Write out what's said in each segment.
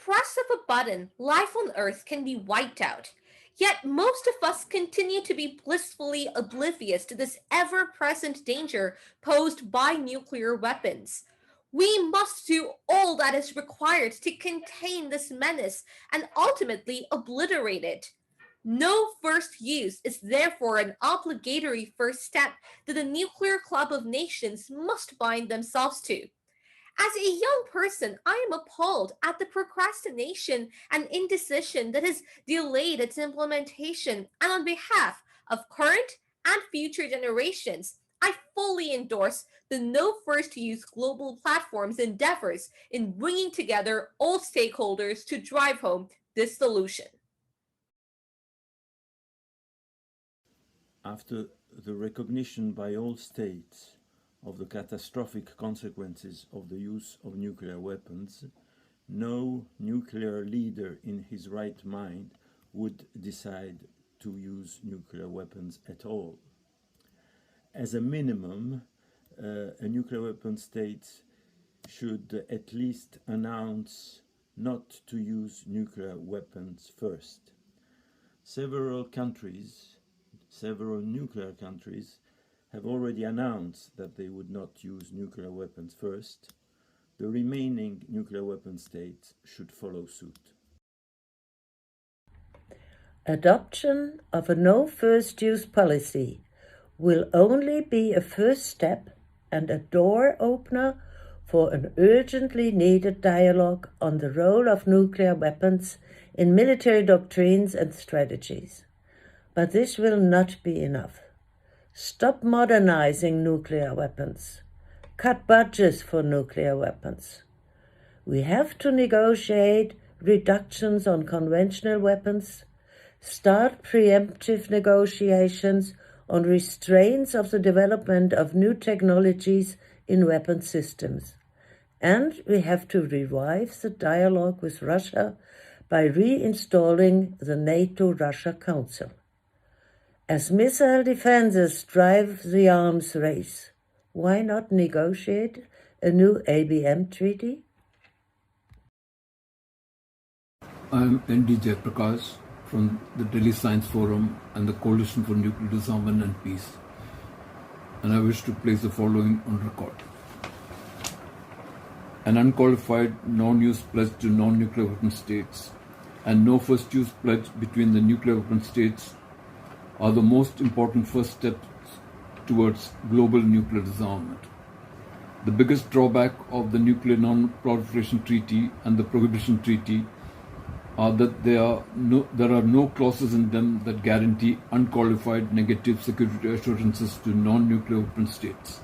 press of a button, life on Earth can be wiped out. Yet most of us continue to be blissfully oblivious to this ever-present danger posed by nuclear weapons. We must do all that is required to contain this menace and ultimately obliterate it. No first use is therefore an obligatory first step that the Nuclear Club of Nations must bind themselves to. As a young person, I am appalled at the procrastination and indecision that has delayed its implementation, and on behalf of current and future generations, I fully endorse the NoFirstUse Global platform's endeavors in bringing together all stakeholders to drive home this solution. After the recognition by all states of the catastrophic consequences of the use of nuclear weapons, no nuclear leader in his right mind would decide to use nuclear weapons at all. As a minimum, a nuclear weapon state should at least announce not to use nuclear weapons first. Several nuclear countries have already announced that they would not use nuclear weapons first. The remaining nuclear weapon states should follow suit. Adoption of a no first use policy will only be a first step and a door opener for an urgently needed dialogue on the role of nuclear weapons in military doctrines and strategies. But this will not be enough. Stop modernizing nuclear weapons. Cut budgets for nuclear weapons. We have to negotiate reductions on conventional weapons, start preemptive negotiations on restraints of the development of new technologies in weapon systems. And we have to revive the dialogue with Russia by reinstalling the NATO-Russia Council. As missile defenses drive the arms race, why not negotiate a new ABM treaty? I am ND Jayaprakash from the Delhi Science Forum and the Coalition for Nuclear Disarmament and Peace, and I wish to place the following on record. An unqualified non-use pledge to non-nuclear weapon states and no first-use pledge between the nuclear weapon states are the most important first steps towards global nuclear disarmament. The biggest drawback of the Nuclear Non-proliferation Treaty and the Prohibition Treaty are that there are no clauses in them that guarantee unqualified negative security assurances to non-nuclear weapon states.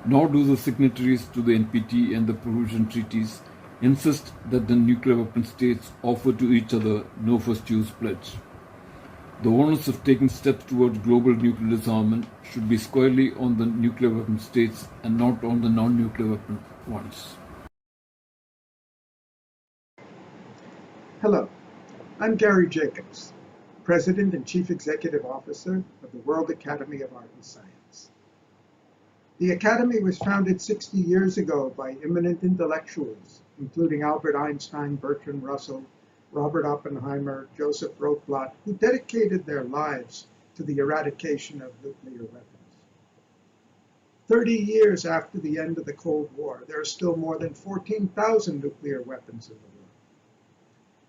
Nor do the signatories to the NPT and the Prohibition Treaties insist that the nuclear weapon states offer to each other no first-use pledge. The onus of taking steps towards global nuclear disarmament should be squarely on the nuclear weapon states and not on the non-nuclear weapon ones. Hello, I'm Garry Jacobs, President and Chief Executive Officer of the World Academy of Art and Science. The Academy was founded 60 years ago by eminent intellectuals, including Albert Einstein, Bertrand Russell, Robert Oppenheimer, Joseph Rotblat, who dedicated their lives to the eradication of nuclear weapons. 30 years after the end of the Cold War, there are still more than 14,000 nuclear weapons in the world.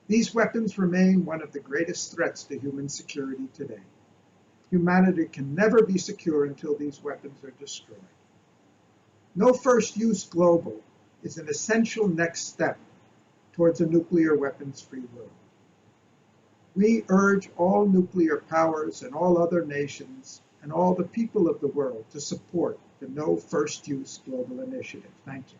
These weapons remain one of the greatest threats to human security today. Humanity can never be secure until these weapons are destroyed. NoFirstUse Global is an essential next step towards a nuclear weapons-free world. We urge all nuclear powers and all other nations and all the people of the world to support the NoFirstUse Global initiative. Thank you.